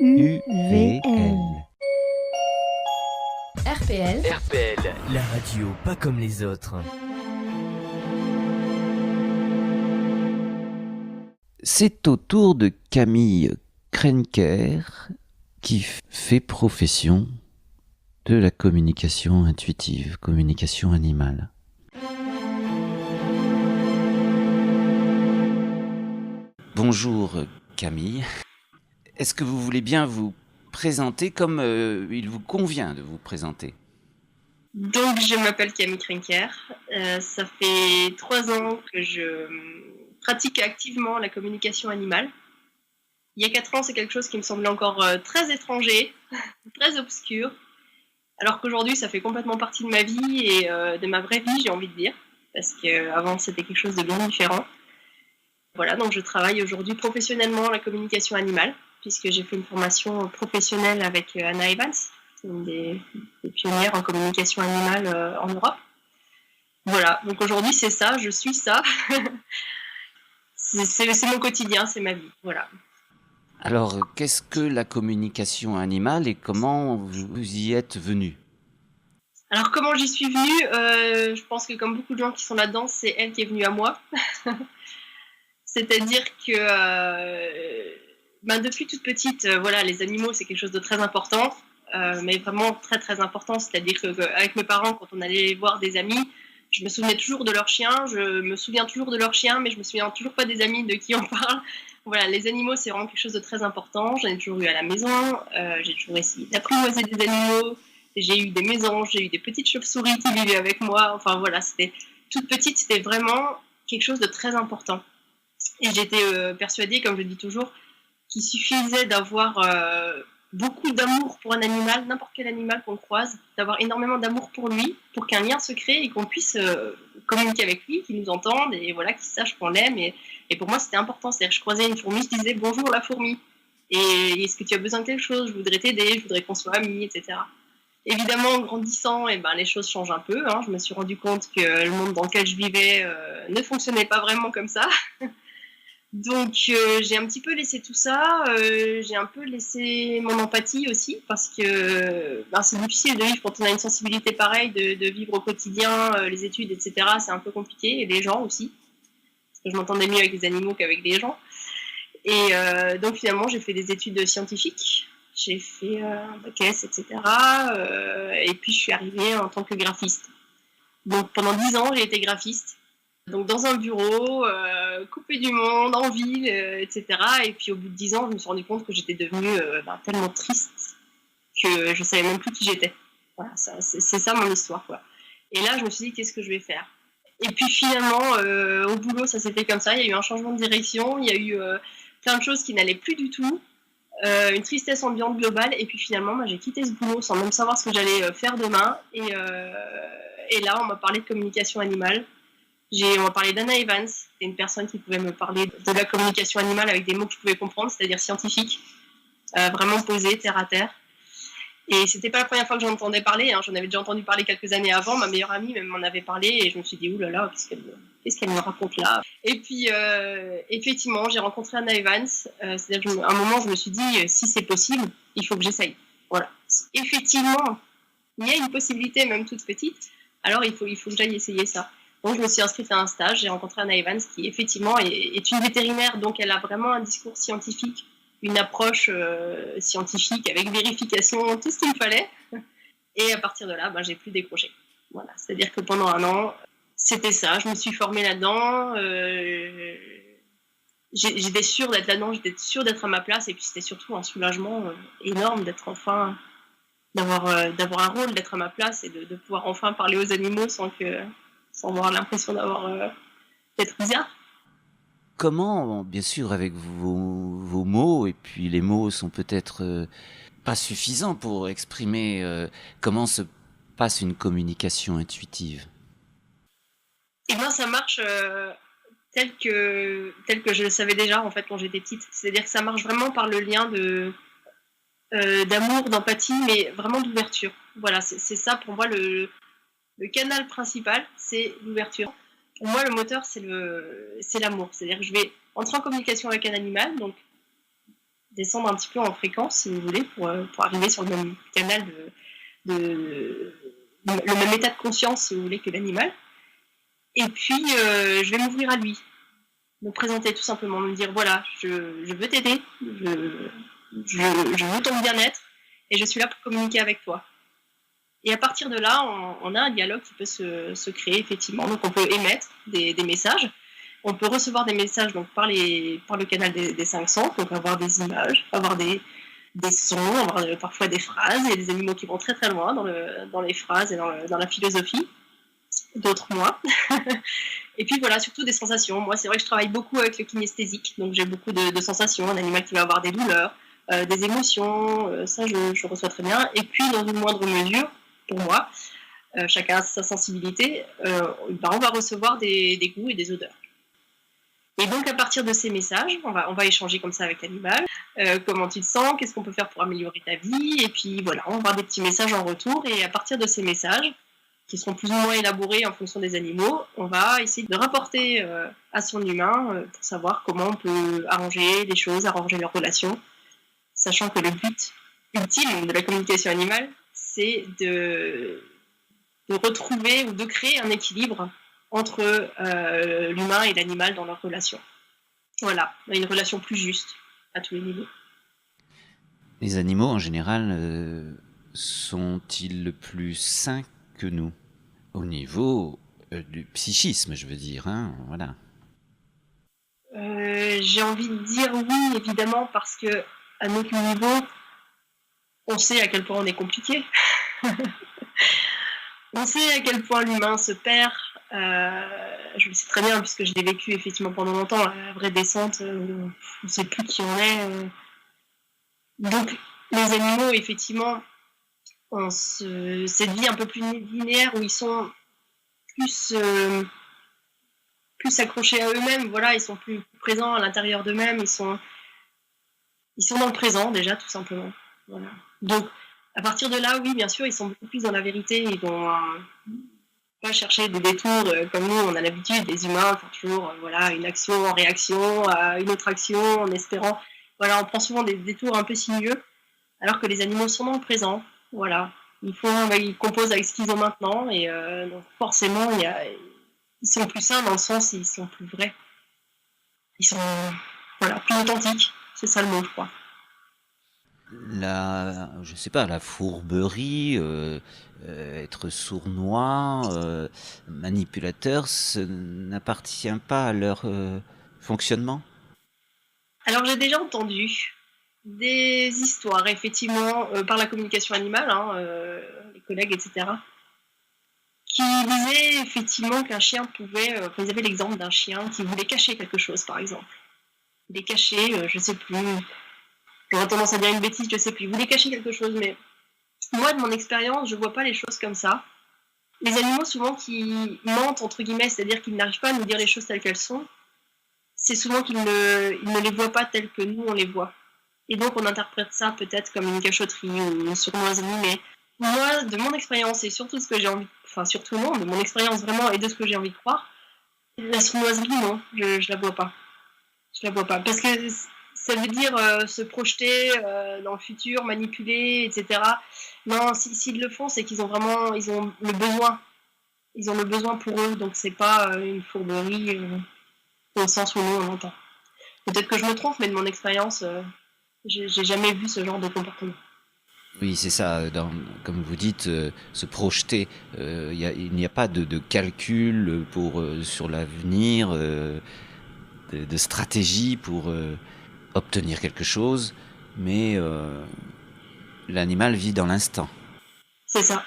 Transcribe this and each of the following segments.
UVL. RPL. RPL, la radio pas comme les autres. C'est au tour de Camille Krenker qui fait profession de la communication intuitive, communication animale. Bonjour Camille. Est-ce que vous voulez bien vous présenter comme il vous convient de vous présenter ? Donc, je m'appelle Camille Krenker. Ça fait 3 ans que je pratique activement la communication animale. Il y a 4 ans, c'est quelque chose qui me semblait encore très étranger, très obscur. Alors qu'aujourd'hui, ça fait complètement partie de ma vie et de ma vraie vie, j'ai envie de dire. Parce qu'avant, c'était quelque chose de bien différent. Voilà, donc je travaille aujourd'hui professionnellement la communication animale, puisque j'ai fait une formation professionnelle avec Anna Evans, une des pionnières en communication animale en Europe. Voilà, donc aujourd'hui c'est ça, je suis ça. c'est mon quotidien, c'est ma vie, voilà. Alors, qu'est-ce que la communication animale et comment vous y êtes venu ? Alors comment j'y suis venue, je pense que comme beaucoup de gens qui sont là-dedans, c'est elle qui est venue à moi. C'est-à-dire que depuis toute petite, voilà, les animaux c'est quelque chose de très important. Mais vraiment très très important, c'est-à-dire qu'avec mes parents, quand on allait voir des amis, je me souvenais toujours de leurs chiens, mais je me souviens toujours pas des amis de qui on parle. Voilà, les animaux c'est vraiment quelque chose de très important, j'en ai toujours eu à la maison, j'ai toujours essayé d'apprivoiser des animaux, j'ai eu des mésanges, j'ai eu des petites chauves-souris qui vivaient avec moi, enfin voilà, toute petite, c'était vraiment quelque chose de très important. Et j'étais persuadée, comme je dis toujours, qu'il suffisait d'avoir beaucoup d'amour pour un animal, n'importe quel animal qu'on croise, d'avoir énormément d'amour pour lui, pour qu'un lien se crée et qu'on puisse communiquer avec lui, qu'il nous entende et voilà, qu'il sache qu'on l'aime. Et pour moi, c'était important. C'est-à-dire que je croisais une fourmi, je disais bonjour la fourmi. Et est-ce que tu as besoin de quelque chose ? Je voudrais t'aider, je voudrais qu'on soit amis, etc. Évidemment, en grandissant, les choses changent un peu. Je me suis rendu compte que le monde dans lequel je vivais ne fonctionnait pas vraiment comme ça. Donc j'ai un petit peu laissé tout ça, j'ai un peu laissé mon empathie aussi, parce que c'est difficile de vivre quand on a une sensibilité pareille, de vivre au quotidien, les études, etc. C'est un peu compliqué, et les gens aussi, parce que je m'entendais mieux avec les animaux qu'avec les gens. Et donc finalement j'ai fait des études scientifiques, j'ai fait un bac S, etc. Et puis je suis arrivée en tant que graphiste. Donc pendant 10 ans j'ai été graphiste. Donc dans un bureau, coupé du monde, en ville, etc. Et puis au bout de 10 ans, je me suis rendu compte que j'étais devenue tellement triste que je savais même plus qui j'étais. Voilà, c'est ça mon histoire, quoi. Et là, je me suis dit, qu'est-ce que je vais faire ? Et puis finalement, au boulot, ça s'est fait comme ça. Il y a eu un changement de direction, il y a eu plein de choses qui n'allaient plus du tout, une tristesse ambiante globale. Et puis finalement, j'ai quitté ce boulot sans même savoir ce que j'allais faire demain. Et là, on m'a parlé de communication animale. On m'a parlé d'Anna Evans, c'était une personne qui pouvait me parler de la communication animale avec des mots que je pouvais comprendre, c'est-à-dire scientifiques, vraiment posés, terre à terre. Et c'était pas la première fois que j'en entendais parler, j'en avais déjà entendu parler quelques années avant, ma meilleure amie même m'en avait parlé, et je me suis dit, oulala, qu'est-ce qu'elle me raconte là ? Et puis, effectivement, j'ai rencontré Anna Evans, c'est-à-dire qu'à un moment, je me suis dit, si c'est possible, il faut que j'essaye. Voilà. Si effectivement, il y a une possibilité, même toute petite, alors il faut que j'aille essayer ça. Donc, je me suis inscrite à un stage, j'ai rencontré Anna Evans qui, effectivement, est une vétérinaire, donc elle a vraiment un discours scientifique, une approche scientifique avec vérification, tout ce qu'il me fallait. Et à partir de là, j'ai plus décroché. Voilà, c'est-à-dire que pendant 1 an, c'était ça, je me suis formée là-dedans, j'étais sûre d'être là-dedans, j'étais sûre d'être à ma place, et puis c'était surtout un soulagement énorme d'être enfin, d'avoir un rôle, d'être à ma place et de pouvoir enfin parler aux animaux sans avoir l'impression d'être bizarre. Comment, bien sûr, avec vos mots, et puis les mots sont peut-être pas suffisants pour exprimer comment se passe une communication intuitive ? Et ça marche tel que je le savais déjà en fait quand j'étais petite. C'est-à-dire que ça marche vraiment par le lien d'amour, d'empathie, mais vraiment d'ouverture. Voilà, c'est ça pour moi le canal principal, c'est l'ouverture. Pour moi, le moteur, c'est l'amour. C'est-à-dire que je vais entrer en communication avec un animal, donc descendre un petit peu en fréquence, si vous voulez, pour arriver sur le même canal le même état de conscience, si vous voulez, que l'animal. Et puis, je vais m'ouvrir à lui, me présenter tout simplement, me dire voilà, je veux t'aider, je veux ton bien-être, et je suis là pour communiquer avec toi. Et à partir de là, on a un dialogue qui peut se créer effectivement. Donc on peut émettre des messages, on peut recevoir des messages donc par le canal des 5 sens, donc avoir des images, avoir des sons, avoir parfois des phrases. Il y a des animaux qui vont très très loin dans les phrases et dans la philosophie, d'autres moins. Et puis voilà, surtout des sensations. Moi, c'est vrai que je travaille beaucoup avec le kinesthésique, donc j'ai beaucoup de sensations. Un animal qui va avoir des douleurs, des émotions, ça je reçois très bien. Et puis dans une moindre mesure, pour moi, chacun a sa sensibilité, on va recevoir des goûts et des odeurs. Et donc à partir de ces messages, on va échanger comme ça avec l'animal. Comment tu te sens, qu'est-ce qu'on peut faire pour améliorer ta vie, et puis voilà, on va avoir des petits messages en retour, et à partir de ces messages, qui seront plus ou moins élaborés en fonction des animaux, on va essayer de rapporter à son humain pour savoir comment on peut arranger les choses, arranger leurs relations, sachant que le but ultime de la communication animale, c'est de retrouver ou de créer un équilibre entre l'humain et l'animal dans leur relation. Voilà, une relation plus juste à tous les niveaux. Les animaux, en général, sont-ils plus sains que nous au niveau du psychisme, je veux dire, hein, voilà. J'ai envie de dire oui, évidemment, parce que à notre niveau, on sait à quel point on est compliqué. On sait à quel point l'humain se perd. Je le sais très bien, puisque je l'ai vécu effectivement pendant longtemps, la vraie descente, on ne sait plus qui on est. Donc, les animaux, effectivement, ont cette vie un peu plus linéaire où ils sont plus accrochés à eux-mêmes. Voilà, ils sont plus présents à l'intérieur d'eux-mêmes. Ils sont dans le présent, déjà, tout simplement. Voilà. Donc, à partir de là, oui, bien sûr, ils sont beaucoup plus dans la vérité. Ils vont pas chercher des détours comme nous, on a l'habitude, les humains font toujours une action en réaction à une autre action en espérant. Voilà, on prend souvent des détours un peu sinueux, alors que les animaux sont dans le présent. Voilà, ils composent avec ce qu'ils ont maintenant, et donc forcément, ils sont plus sains dans le sens, ils sont plus vrais. Ils sont plus authentiques. C'est ça le mot, je crois. Je sais pas, la fourberie, être sournois, manipulateur, ce n'appartient pas à leur fonctionnement? Alors j'ai déjà entendu des histoires, effectivement, par la communication animale, les collègues, etc., qui disaient effectivement qu'un chien pouvait... ils avaient l'exemple d'un chien qui voulait cacher quelque chose, par exemple. Il est caché, je sais plus... J'aurais tendance à dire une bêtise, je sais plus. Il voulait cacher quelque chose, mais moi, de mon expérience, je vois pas les choses comme ça. Les animaux, souvent, qui mentent, entre guillemets, c'est-à-dire qu'ils n'arrivent pas à nous dire les choses telles qu'elles sont, c'est souvent qu'ils ne les voient pas telles que nous, on les voit. Et donc, on interprète ça peut-être comme une cachotterie ou une sournoiserie, mais moi, de mon expérience, et surtout de ce que j'ai envie... Enfin, surtout non, de mon expérience vraiment, et de ce que j'ai envie de croire, la sournoiserie, non, je la vois pas. Je la vois pas. Parce que... ça veut dire se projeter dans le futur, manipuler, etc. Non, s'ils le font, c'est qu'ils ont le besoin. Ils ont le besoin pour eux, donc c'est pas une fourberie au sens où nous on entend. Peut-être que je me trompe, mais de mon expérience, j'ai jamais vu ce genre de comportement. Oui, c'est ça. Comme vous dites, se projeter. Il n'y a pas de calcul sur l'avenir, de stratégie pour obtenir quelque chose, mais l'animal vit dans l'instant. C'est ça.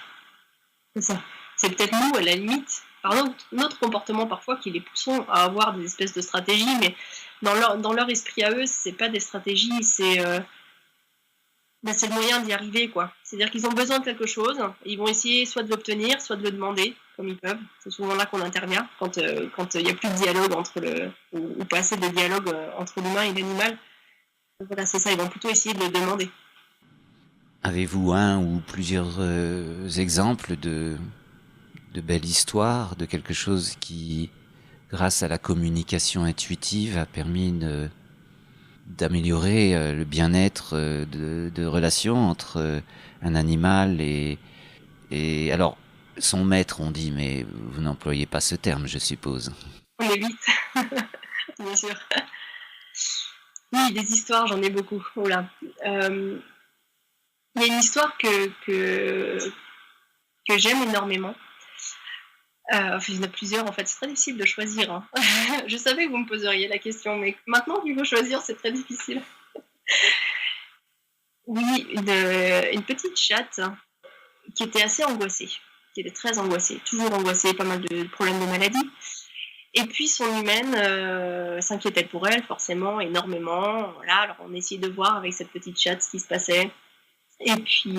C'est peut-être nous, à la limite, par notre comportement parfois, qui les poussons à avoir des espèces de stratégies, mais dans leur esprit à eux, c'est pas des stratégies, c'est le moyen d'y arriver, quoi. C'est-à-dire qu'ils ont besoin de quelque chose, ils vont essayer soit de l'obtenir, soit de le demander, comme ils peuvent. C'est souvent là qu'on intervient, quand il n'y a plus de dialogue ou pas assez de dialogue entre l'humain et l'animal. Voilà, c'est ça, ils vont plutôt essayer de le demander. Avez-vous un ou plusieurs exemples de belles histoires, de quelque chose qui, grâce à la communication intuitive, a permis d'améliorer le bien-être de relations entre un animal et alors son maître, on dit, mais vous n'employez pas ce terme, je suppose. On évite, bien sûr. Oui, des histoires, j'en ai beaucoup. Oh là. Il y a une histoire que j'aime énormément. Enfin, il y en a plusieurs, en fait. C'est très difficile de choisir. Hein. Je savais que vous me poseriez la question, mais maintenant qu'il faut choisir, c'est très difficile. Oui, une petite chatte qui était assez angoissée, qui était très angoissée, toujours angoissée, pas mal de problèmes de maladie. Et puis son humaine s'inquiétait pour elle, forcément, énormément. Voilà, alors on essayait de voir avec cette petite chatte ce qui se passait. Et puis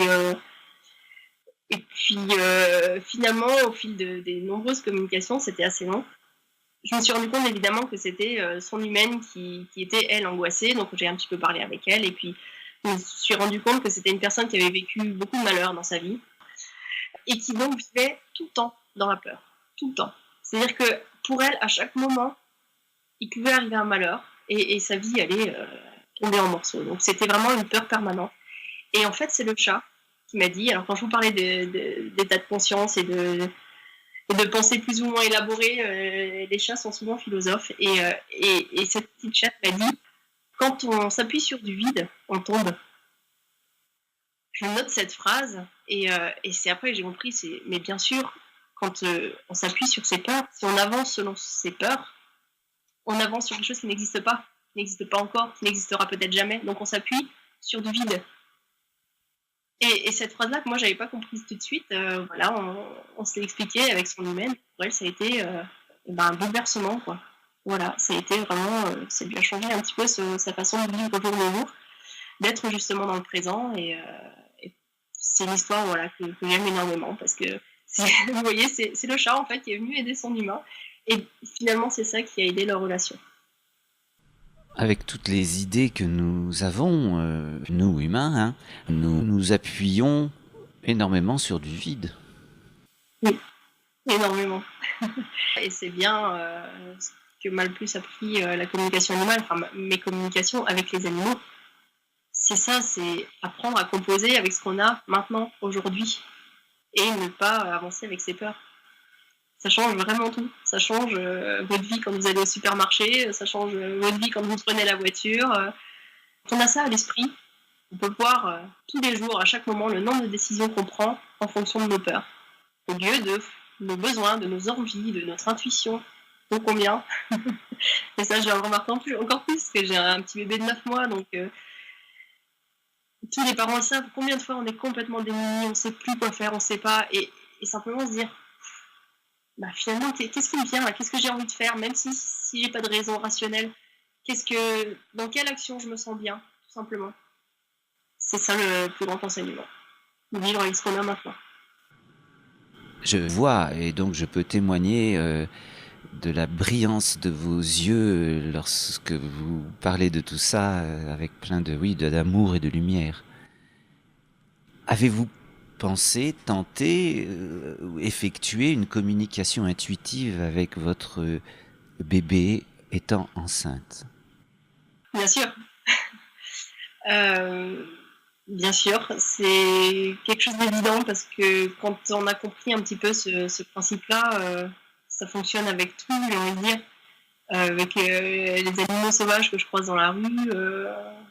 finalement, au fil des nombreuses communications, c'était assez long. Je me suis rendu compte évidemment que c'était son humaine qui était, elle, angoissée. Donc j'ai un petit peu parlé avec elle. Et puis je me suis rendu compte que c'était une personne qui avait vécu beaucoup de malheurs dans sa vie. Et qui donc vivait tout le temps dans la peur. Tout le temps. C'est-à-dire que pour elle, à chaque moment, il pouvait arriver un malheur. Et sa vie allait tomber en morceaux. Donc c'était vraiment une peur permanente. Et en fait, c'est le chat qui m'a dit, alors quand je vous parlais d'état de conscience et de pensées plus ou moins élaborées, les chats sont souvent philosophes. Et cette petite chatte m'a dit, quand on s'appuie sur du vide, on tombe. Je note cette phrase et c'est après que j'ai compris, mais bien sûr, quand on s'appuie sur ses peurs, si on avance selon ses peurs, on avance sur quelque chose qui n'existe pas encore, qui n'existera peut-être jamais. Donc on s'appuie sur du vide. Et cette phrase-là que moi j'avais pas comprise tout de suite, voilà, on s'est expliqué avec son humaine. Pour elle, ça a été un bouleversement, quoi. Voilà, ça a été vraiment, ça lui a changé un petit peu sa façon de vivre au jour le jour, d'être justement dans le présent. Et c'est une histoire, voilà, que j'aime énormément parce que vous voyez, c'est le chat en fait qui est venu aider son humain. Et finalement, c'est ça qui a aidé leur relation. Avec toutes les idées que nous avons, nous humains, hein, nous nous appuyons énormément sur du vide. Oui, énormément. Et c'est bien ce que m'a le plus appris la communication animale, enfin mes communications avec les animaux. C'est ça, c'est apprendre à composer avec ce qu'on a maintenant, aujourd'hui, et ne pas avancer avec ses peurs. Ça change vraiment tout. Ça change votre vie quand vous allez au supermarché, ça change votre vie quand vous prenez la voiture. Quand on a ça à l'esprit, on peut voir tous les jours, à chaque moment, le nombre de décisions qu'on prend en fonction de nos peurs, au lieu de nos besoins, de nos envies, de notre intuition. Donc combien. Et ça, je le remarque encore plus, parce que j'ai un petit bébé de 9 mois, donc tous les parents le savent. Combien de fois on est complètement démunis, on ne sait plus quoi faire, on ne sait pas, et simplement se dire, finalement, qu'est-ce qui me vient, qu'est-ce que j'ai envie de faire, même si j'ai pas de raison rationnelle, dans quelle action je me sens bien, tout simplement. C'est ça le plus grand enseignement, vivre avec ce qu'on a maintenant. Je vois et donc je peux témoigner de la brillance de vos yeux lorsque vous parlez de tout ça avec plein d'amour et de lumière. Avez-vous pensé, tenté, effectuer une communication intuitive avec votre bébé étant enceinte? Bien sûr. Bien sûr, c'est quelque chose d'évident parce que quand on a compris un petit peu ce principe-là, ça fonctionne avec tout, j'ai envie de dire. Avec les animaux sauvages que je croise dans la rue.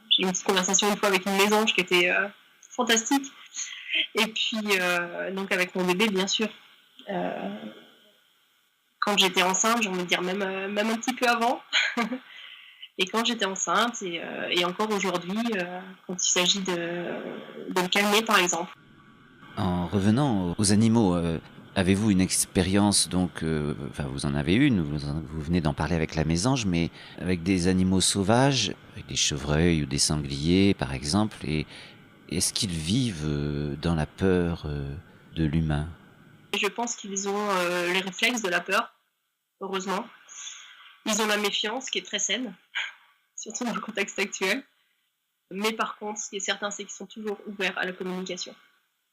J'ai eu une petite conversation une fois avec une mésange qui était fantastique. Et puis, donc avec mon bébé, bien sûr. Quand j'étais enceinte, j'ai envie de dire même un petit peu avant. Et quand j'étais enceinte, et encore aujourd'hui, quand il s'agit de le calmer, par exemple. En revenant aux animaux, avez-vous une expérience, donc, vous en avez une, vous venez d'en parler avec la mésange, mais avec des animaux sauvages, avec des chevreuils ou des sangliers, par exemple, et est-ce qu'ils vivent dans la peur de l'humain? Je pense qu'ils ont les réflexes de la peur, heureusement. Ils ont la méfiance, qui est très saine, surtout dans le contexte actuel. Mais par contre, ce qui est certain, c'est qu'ils sont toujours ouverts à la communication.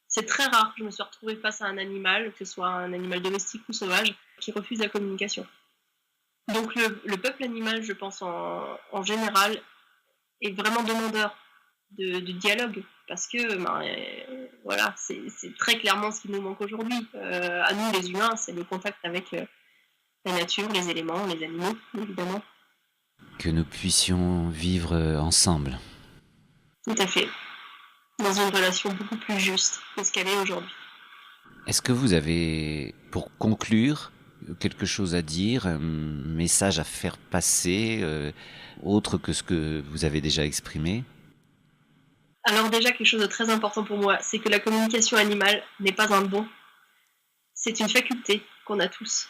C'est très rare que je me suis retrouvée face à un animal, que ce soit un animal domestique ou sauvage, qui refuse la communication. Donc le peuple animal, je pense en général, est vraiment demandeur de dialogue, parce que voilà, c'est très clairement ce qui nous manque aujourd'hui. À nous les humains, c'est le contact avec la nature, les éléments, les animaux, évidemment. Que nous puissions vivre ensemble. Tout à fait. Dans une relation beaucoup plus juste que ce qu'elle est aujourd'hui. Est-ce que vous avez, pour conclure, quelque chose à dire, un message à faire passer, autre que ce que vous avez déjà exprimé? Alors déjà, quelque chose de très important pour moi, c'est que la communication animale n'est pas un don. C'est une faculté qu'on a tous.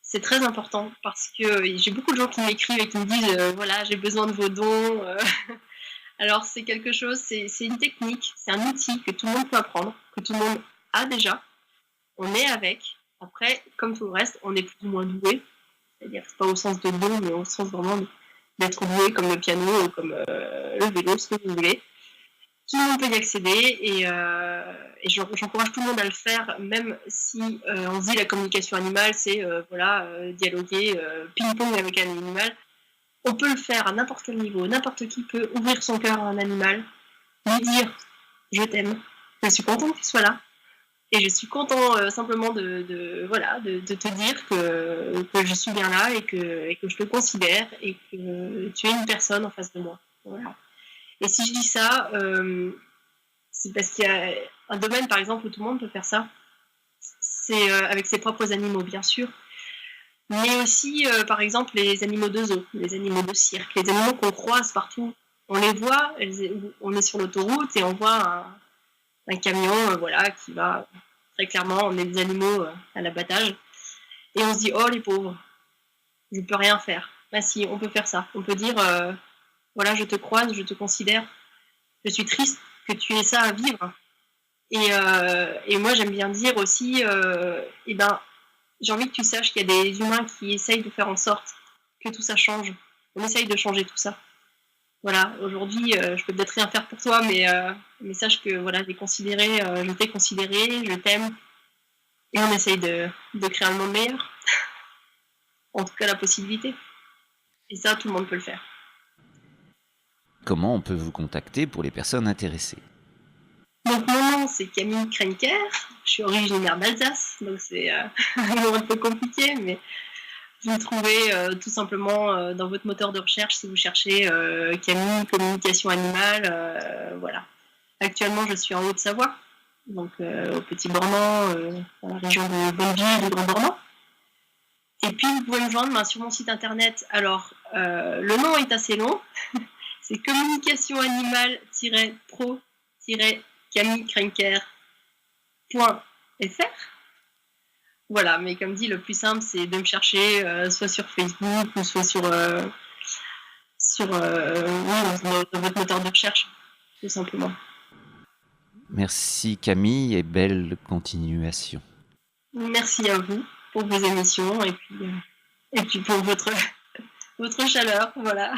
C'est très important parce que j'ai beaucoup de gens qui m'écrivent et qui me disent voilà, j'ai besoin de vos dons. Alors c'est quelque chose, c'est une technique, c'est un outil que tout le monde peut apprendre, que tout le monde a déjà. On est avec. Après, comme tout le reste, on est plus ou moins doué. C'est-à-dire, c'est pas au sens de don, mais au sens vraiment d'être doué comme le piano ou comme le vélo, ce que vous voulez. Tout le monde peut y accéder et j'encourage tout le monde à le faire, même si on se dit la communication animale, c'est voilà, dialoguer, ping-pong avec un animal. On peut le faire à n'importe quel niveau. N'importe qui peut ouvrir son cœur à un animal, lui dire je t'aime, je suis contente qu'il soit là. Et je suis content simplement voilà, de te dire que je suis bien là et que je te considère et que tu es une personne en face de moi. Voilà. Et si je dis ça, c'est parce qu'il y a un domaine, par exemple, où tout le monde peut faire ça. C'est avec ses propres animaux, bien sûr. Mais aussi, par exemple, les animaux de zoo, les animaux de cirque, les animaux qu'on croise partout. On les voit, on est sur l'autoroute et on voit un camion voilà, qui va très clairement emmener des animaux à l'abattage. Et on se dit, oh les pauvres, je ne peux rien faire. Bah si, on peut faire ça. On peut dire, voilà, je te croise, je te considère, je suis triste que tu aies ça à vivre. Et moi, j'aime bien dire aussi, eh ben, j'ai envie que tu saches qu'il y a des humains qui essayent de faire en sorte que tout ça change. On essaye de changer tout ça. Voilà, aujourd'hui, je peux peut-être rien faire pour toi, mais sache que voilà, je t'ai considéré, je t'aime, et on essaye de créer un monde meilleur. En tout cas, la possibilité. Et ça, tout le monde peut le faire. Comment on peut vous contacter pour les personnes intéressées? Donc mon nom, c'est Camille Krenker. Je suis originaire d'Alsace, donc c'est un peu compliqué, mais vous me trouvez tout simplement dans votre moteur de recherche si vous cherchez Camille, communication animale, voilà. Actuellement, je suis en Haute-Savoie, donc au Petit Bornand, dans la région de Bonneville, du Grand Bornand. Et puis, vous pouvez me joindre sur mon site internet. Alors, le nom est assez long. C'est communication-animale-pro-camillekrenker.fr. Voilà, mais comme dit, le plus simple, c'est de me chercher soit sur Facebook ou soit sur dans votre moteur de recherche, tout simplement. Merci Camille et belle continuation. Merci à vous pour vos émissions et puis pour votre chaleur, voilà.